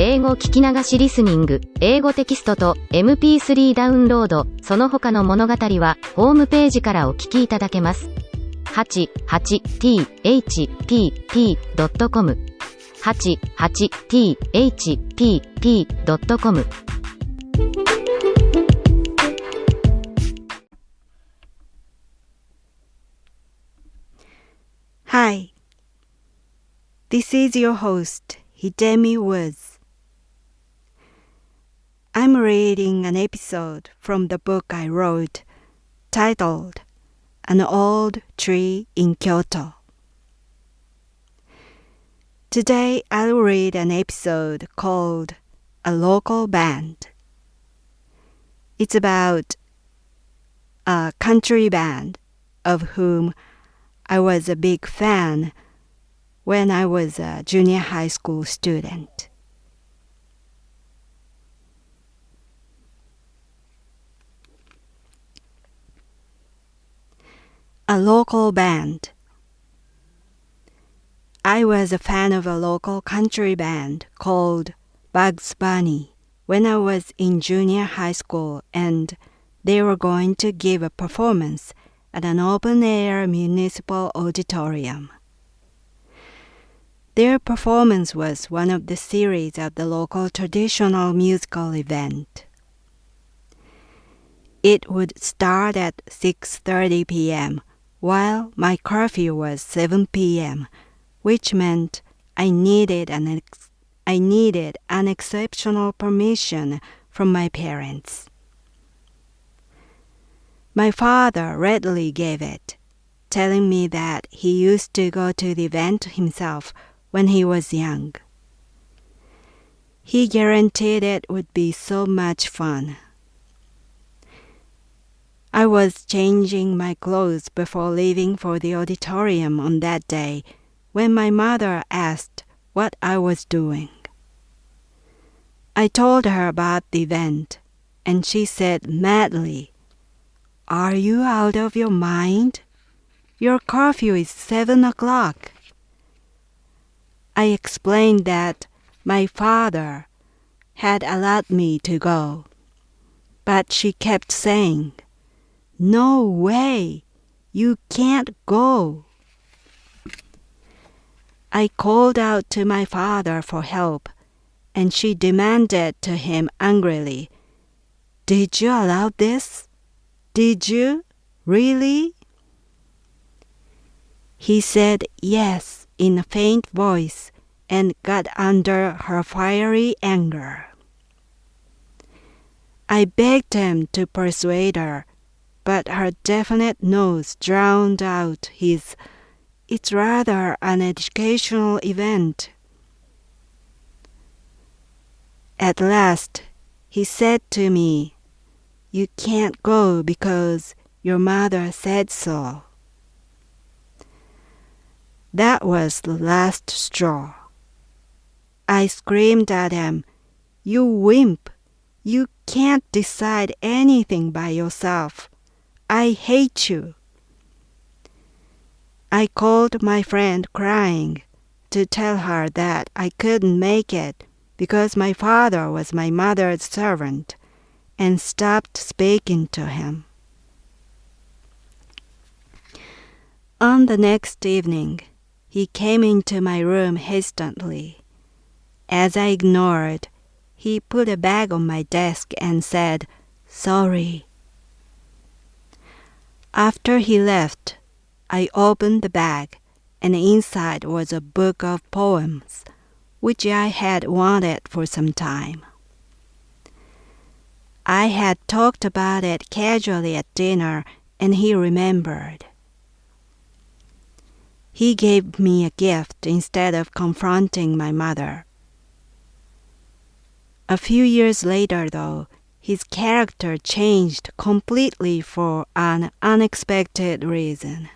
英語聞き流しリスニング、英語テキストと MP3 ダウンロード、その他の物語はホームページからお聞きいただけます。88thpp.com 88thpp.com Hi, this is your host, Hidemi Woods. I'm reading an episode from the book I wrote, titled An Old Tree in Kyoto. Today I'll read an episode called A Local Band. It's about a country band of whom I was a big fan when I was a junior high school student. A local band. I was a fan of a local country band called Bugs Bunny when I was in junior high school, and they were going to give a performance at an open-air municipal auditorium. Their performance was one of the series of the local traditional musical event. It would start at 6:30 p.m., while my curfew was 7 p.m., which meant I needed an exceptional permission from my parents. My father readily gave it, telling me that he used to go to the event himself when he was young. He guaranteed it would be so much fun. I was changing my clothes before leaving for the auditorium on that day when my mother asked what I was doing. I told her about the event, and she said madly, "Are you out of your mind? Your curfew is 7 o'clock. I explained that my father had allowed me to go, but she kept saying, "No way, you can't go." I called out to my father for help, and she demanded to him angrily, "Did you allow this? Did you? Really?" He said yes in a faint voice and got under her fiery anger. I begged him to persuade her, but her definite no's drowned out his, "It's rather an educational event." At last, he said to me, "You can't go because your mother said so." That was the last straw. I screamed at him, "You wimp! You can't decide anything by yourself. I hate you." I called my friend crying to tell her that I couldn't make it because my father was my mother's servant, and stopped speaking to him. On the next evening, he came into my room hastily. As I ignored, he put a bag on my desk and said, "Sorry." After he left, I opened the bag, and inside was a book of poems, which I had wanted for some time. I had talked about it casually at dinner, and he remembered. He gave me a gift instead of confronting my mother. A few years later, though, his character changed completely for an unexpected reason.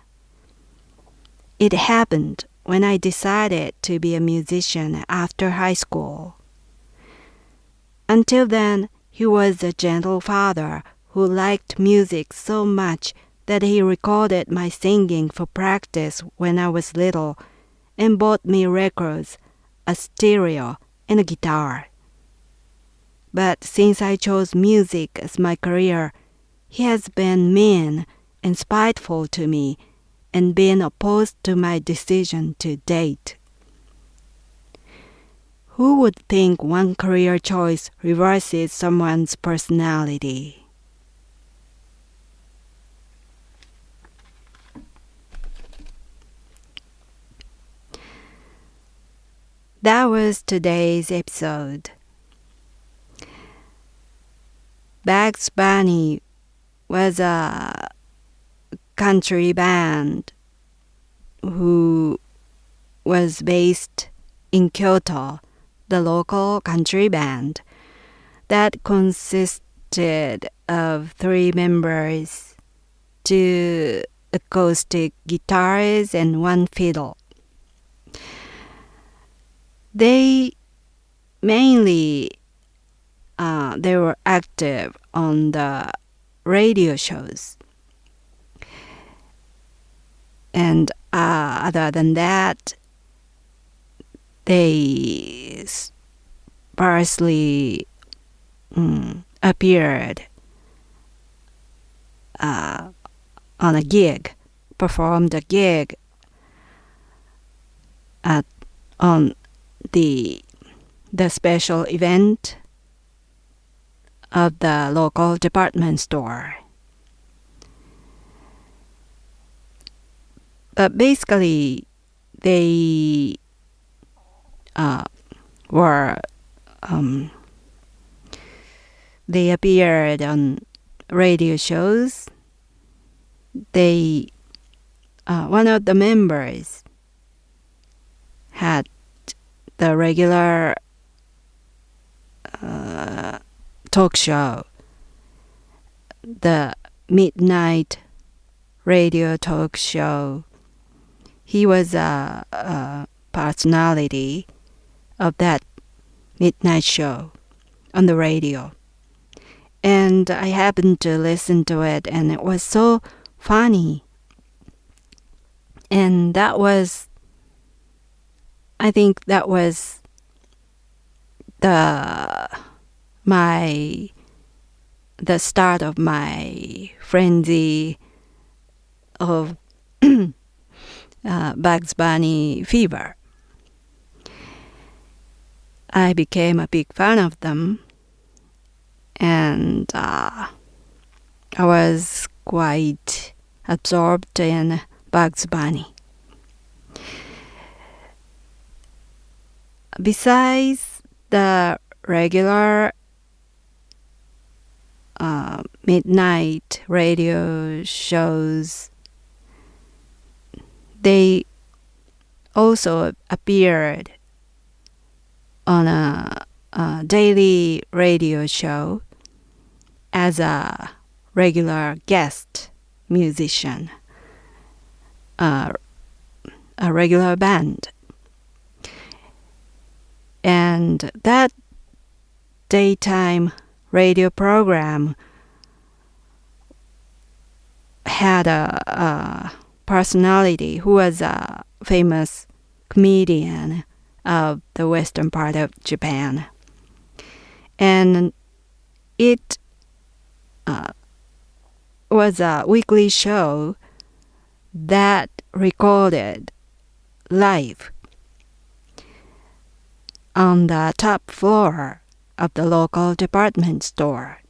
It happened when I decided to be a musician after high school. Until then, he was a gentle father who liked music so much that he recorded my singing for practice when I was little and bought me records, a stereo, and a guitar, But since I chose music as my career, he has been mean and spiteful to me and been opposed to my decision to date. Who would think one career choice reverses someone's personality? That was today's episode. Bugs Bunny was a country band who was based in Kyoto, the local country band that consisted of 3 members, 2 acoustic guitars and 1 fiddle. They mainly they were active on the radio shows. And other than that, they sparsely appeared on a gig, performed a gig on the special event of the local department store. But basically, they they appeared on radio shows. One of the members had the regular talk show, the midnight radio talk show. He was a personality of that midnight show on the radio. And I happened to listen to it, and it was so funny. And I think that was the start of my frenzy of Bugs Bunny fever. I became a big fan of them, and I was quite absorbed in Bugs Bunny. Besides the regular midnight radio shows, they also appeared on a daily radio show as a regular guest musician, a regular band. And that daytime radio program had a personality who was a famous comedian of the western part of Japan. And it was a weekly show that recorded live on the top floor of the local department store.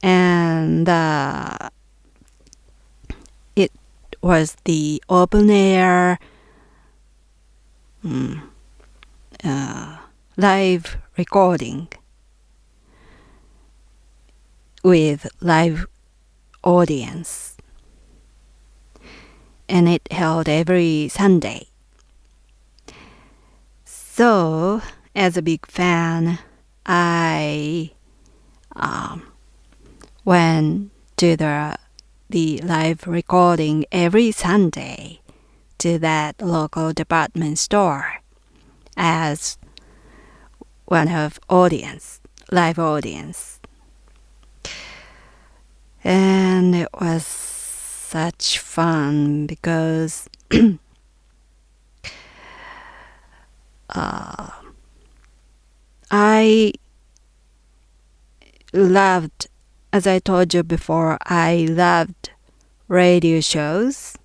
And it was the open air live recording with live audience. And it held every Sunday. So, as a big fan, I went to the live recording every Sunday to that local department store as one of live audience. And it was such fun because I loved, as I told you before, I loved radio shows.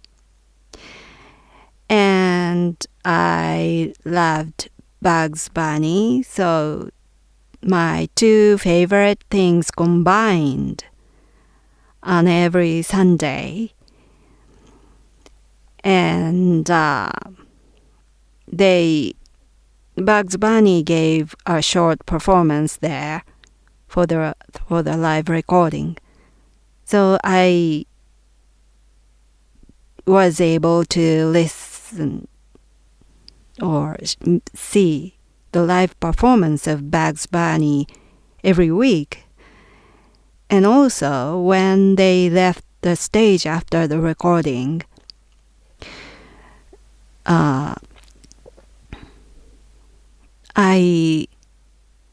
And I loved Bugs Bunny, so my two favorite things combined on every Sunday. And Bugs Bunny gave a short performance there for the live recording. So I was able to listen or see the live performance of Bugs Bunny every week. And also, when they left the stage after the recording, I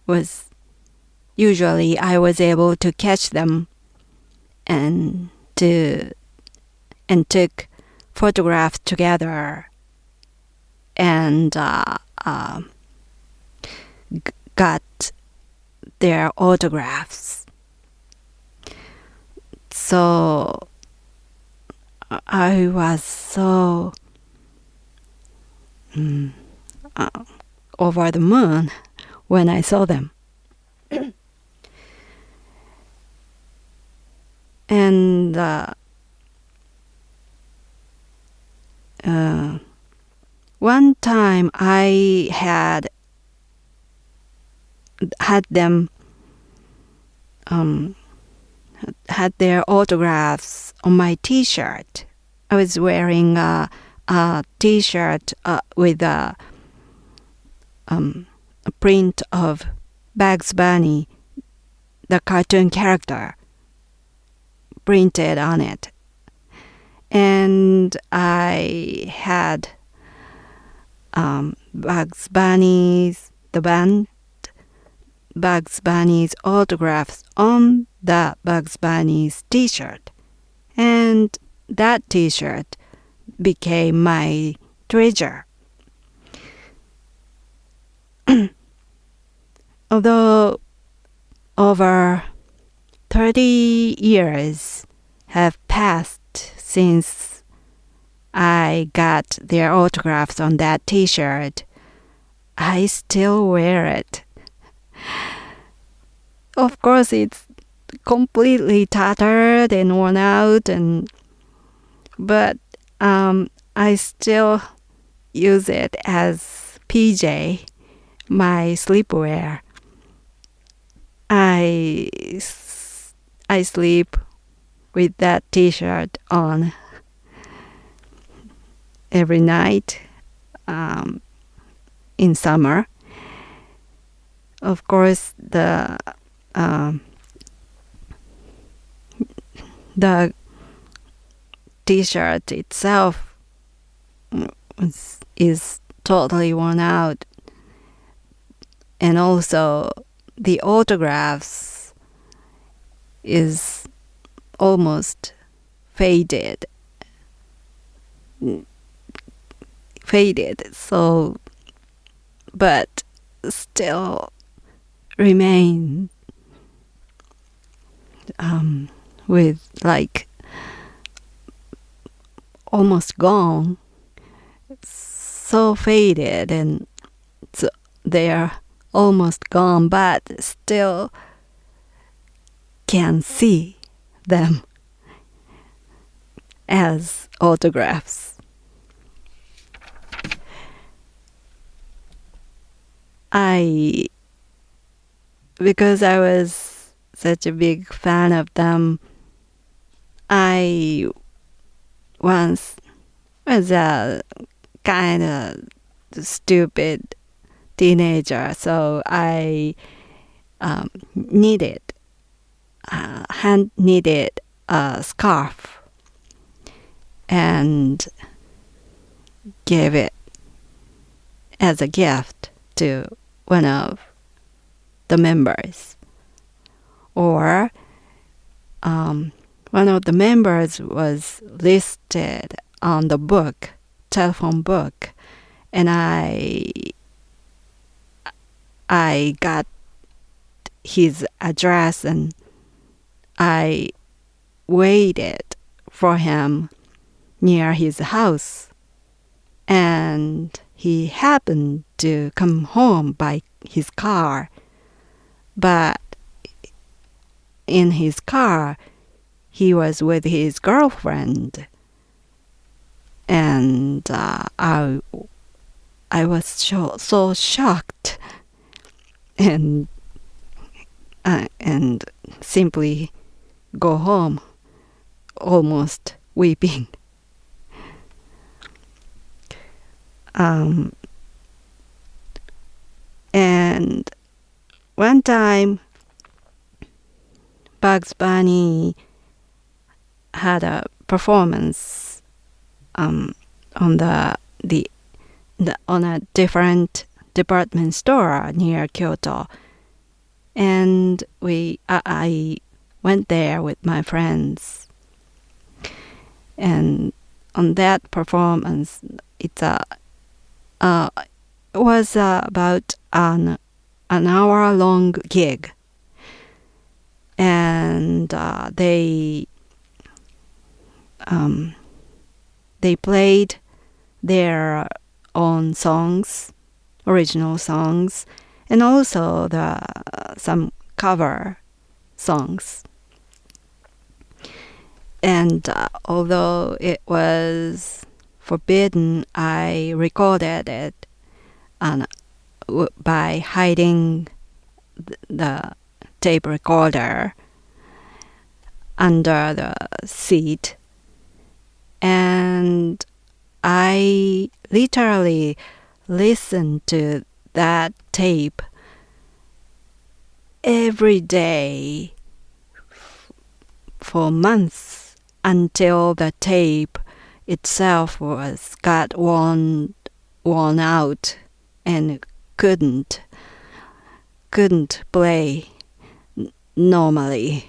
was able to catch them and took photographs together and got their autographs. So I was so over the moon when I saw them. And one time I had them had their autographs on my T-shirt. I was wearing a T-shirt with a print of Bugs Bunny, the cartoon character, printed on it. And I had Bugs Bunny's autographs on the Bugs Bunny's T-shirt. And that T-shirt became my treasure. Although over 30 years have passed since I got their autographs on that T-shirt, I still wear it. Of course, it's completely tattered and worn out, but I still use it as PJ, my sleepwear. I sleep with that T-shirt on every night in summer. Of course, the T-shirt itself is totally worn out, and also the autographs is almost faded, so but still remain with like almost gone, so faded, and so they're almost gone, but still can see them as autographs. Because I was such a big fan of them, I once was a kind of stupid teenager, so I hand knitted a scarf and gave it as a gift to one of the members. Or one of the members was listed on the telephone book, and I got his address, and I waited for him near his house. And he happened to come home by his car. But in his car, he was with his girlfriend. And I was so shocked and simply go home almost weeping. And one time, Bugs Bunny had a performance on a different department store near Kyoto, and I went there with my friends. And on that performance, it was about an hour-long gig, and they played their own songs, original songs, and also some cover songs. And although it was forbidden, I recorded it by hiding the tape recorder under the seat. And I literally listened to that tape every day for months until the tape itself got worn out and couldn't play normally.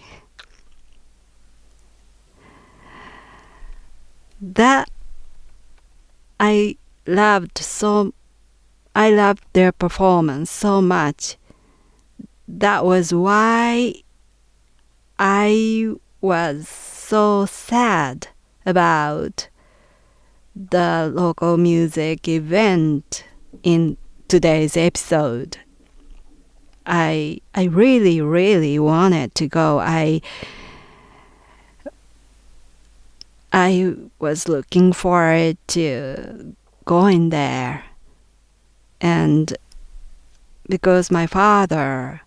That I loved their performance so much. That was why I was so sad about the local music event in today's episode. I really, really wanted to go. I was looking forward to going there. And because my father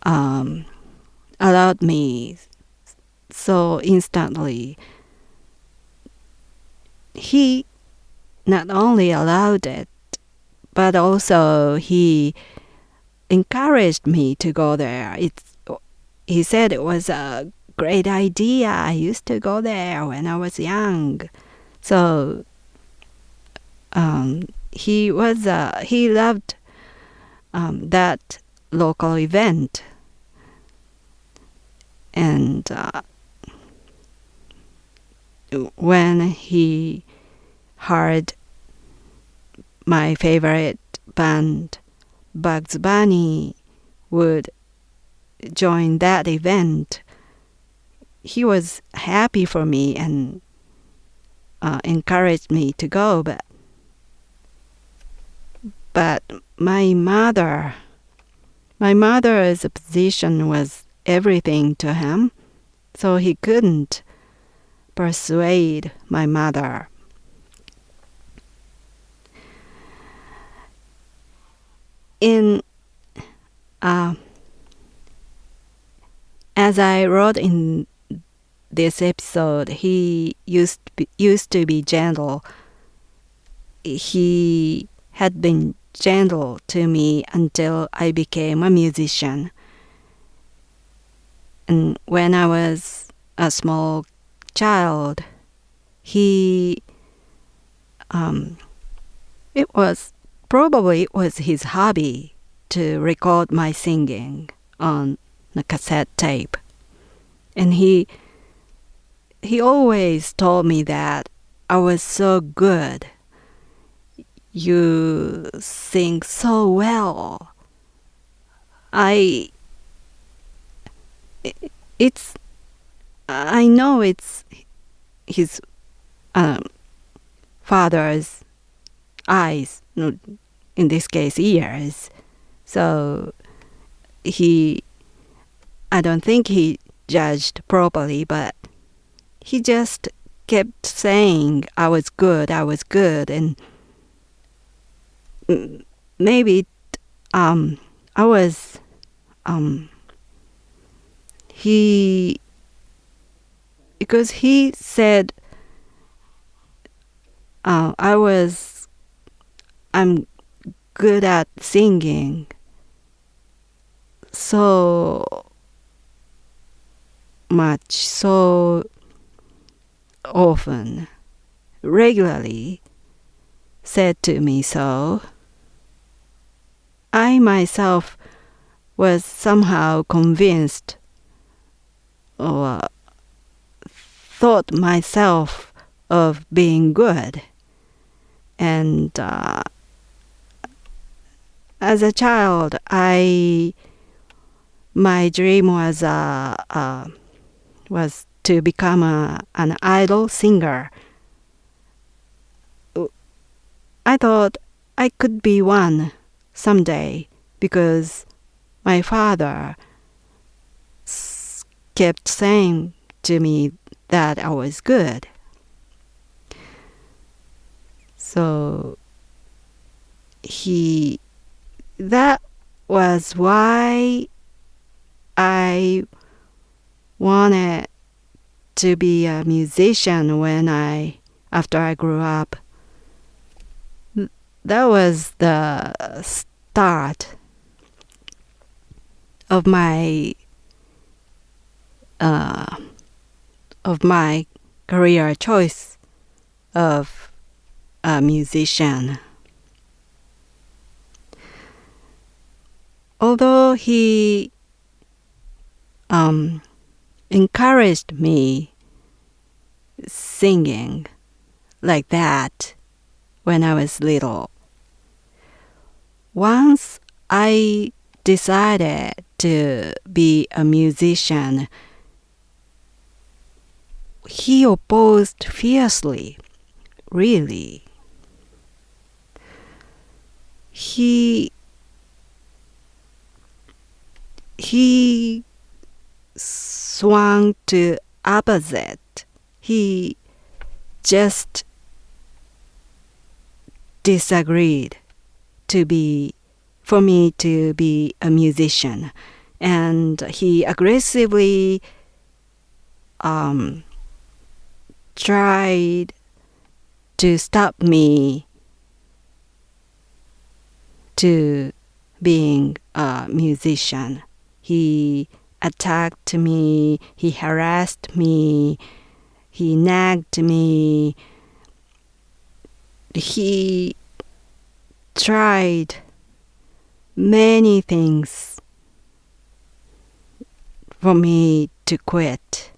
allowed me so instantly, he not only allowed it, but also he encouraged me to go there. He said it was a great idea. I used to go there when I was young. So he loved that local event. And when he heard my favorite band, Bugs Bunny, would join that event, he was happy for me and encouraged me to go. But my mother's position was everything to him, so he couldn't persuade my mother. As I wrote in this episode, he used to be gentle. He had been gentle to me until I became a musician. And when I was a small child, it was his hobby to record my singing on a cassette tape. And he always told me that I was so good. You sing so well. I know it's his father's eyes, no, in this case ears. So I don't think he judged properly, but he just kept saying I was good, and maybe I was because he said I'm good at singing so much, so often, regularly said to me so. I myself was somehow convinced or thought myself of being good. And as a child, my dream was to become an idol singer. I thought I could be one someday because my father kept saying to me that I was good. So that was why I wanted to be a musician after I grew up. That was the start of my career choice of a musician. Although he encouraged me singing like that when I was little, once I decided to be a musician, he opposed fiercely, really. He swung to opposite. He just disagreed for me to be a musician, and he aggressively tried to stop me to being a musician. He attacked me, he harassed me, he nagged me. He tried many things for me to quit.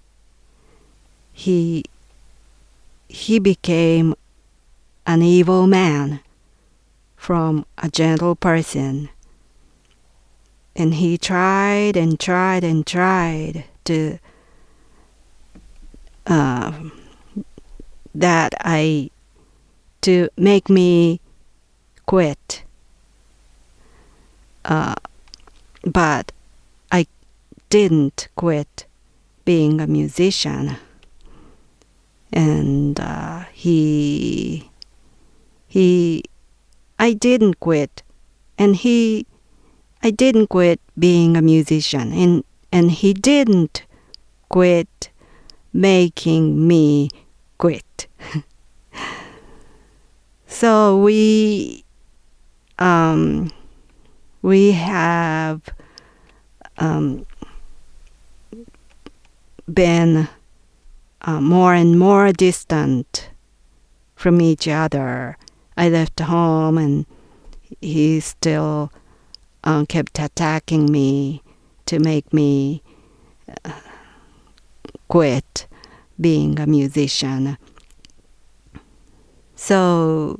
He became an evil man from a gentle person. And he tried and tried and tried to to make me quit. But I didn't quit being a musician. And I didn't quit. And I didn't quit being a musician, and he didn't quit making me quit. So we have been more and more distant from each other. I left home and he still kept attacking me to make me quit being a musician. So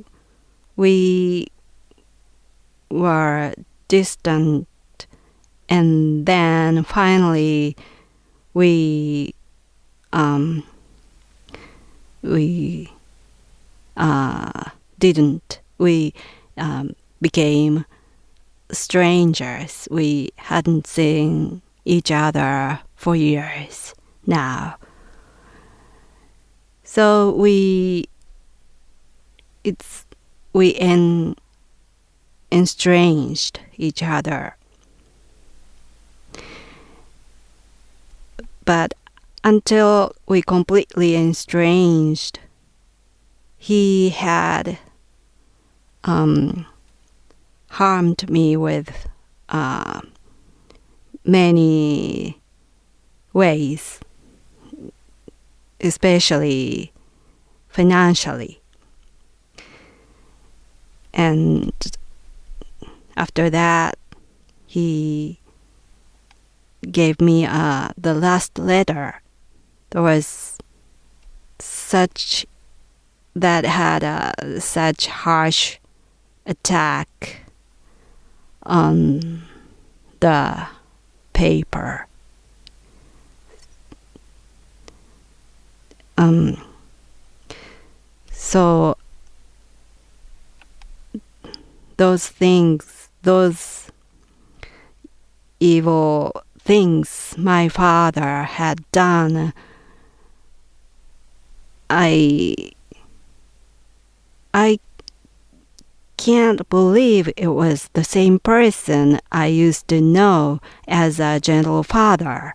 we were distant And then finally we became strangers. We hadn't seen each other for years now. So we estranged each other. But until we completely estranged, he had harmed me with many ways, especially financially. And after that, he gave me the last letter that had such harsh attack on the paper. So those evil things my father had done, I can't believe it was the same person I used to know as a gentle father.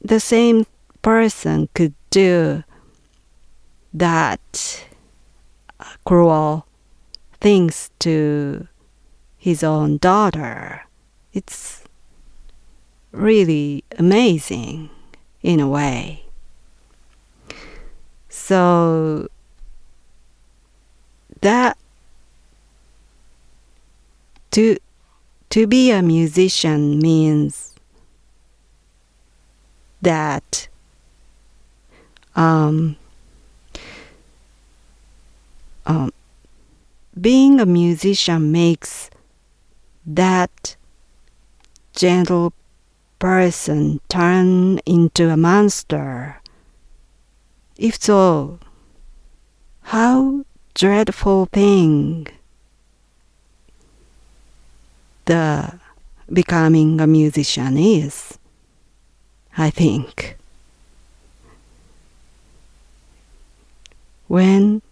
The same person could do that cruel things to his own daughter. It's really amazing in a way. So that to be a musician means that being a musician makes that gentle person turn into a monster. If so, how dreadful thing the becoming a musician is, I think. When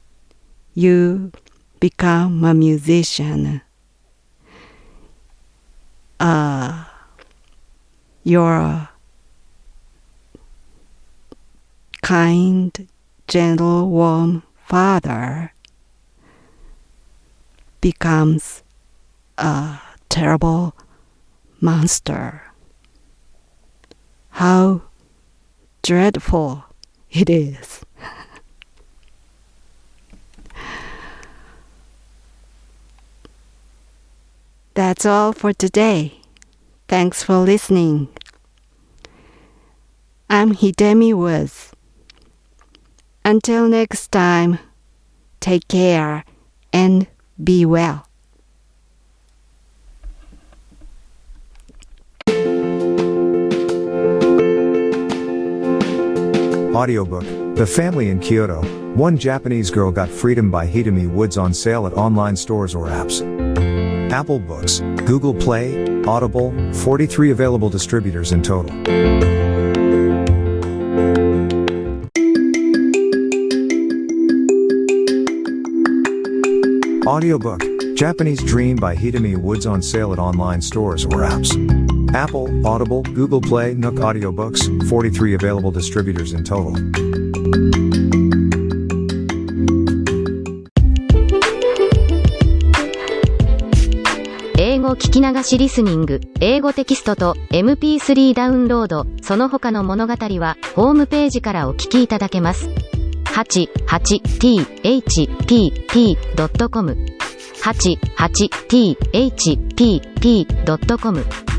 you become a musician, your kind, gentle, warm father becomes a terrible monster. How dreadful it is. That's all for today. Thanks for listening. I'm Hidemi Woods. Until next time, take care and be well. Audiobook, The Family in Kyoto, One Japanese Girl Got Freedom by Hidemi Woods on sale at online stores or apps. Apple Books, Google Play, Audible, 43 available distributors in total. Audiobook, Japanese Dream by Hidemi Woods on sale at online stores or apps. Apple, Audible, Google Play, Nook Audiobooks, 43 available distributors in total. 英語聞き流しリスニング、英語テキストと MP3 ダウンロード、その他の物語はホームページからお聞きいただけます。88thpp.com 88thpp.com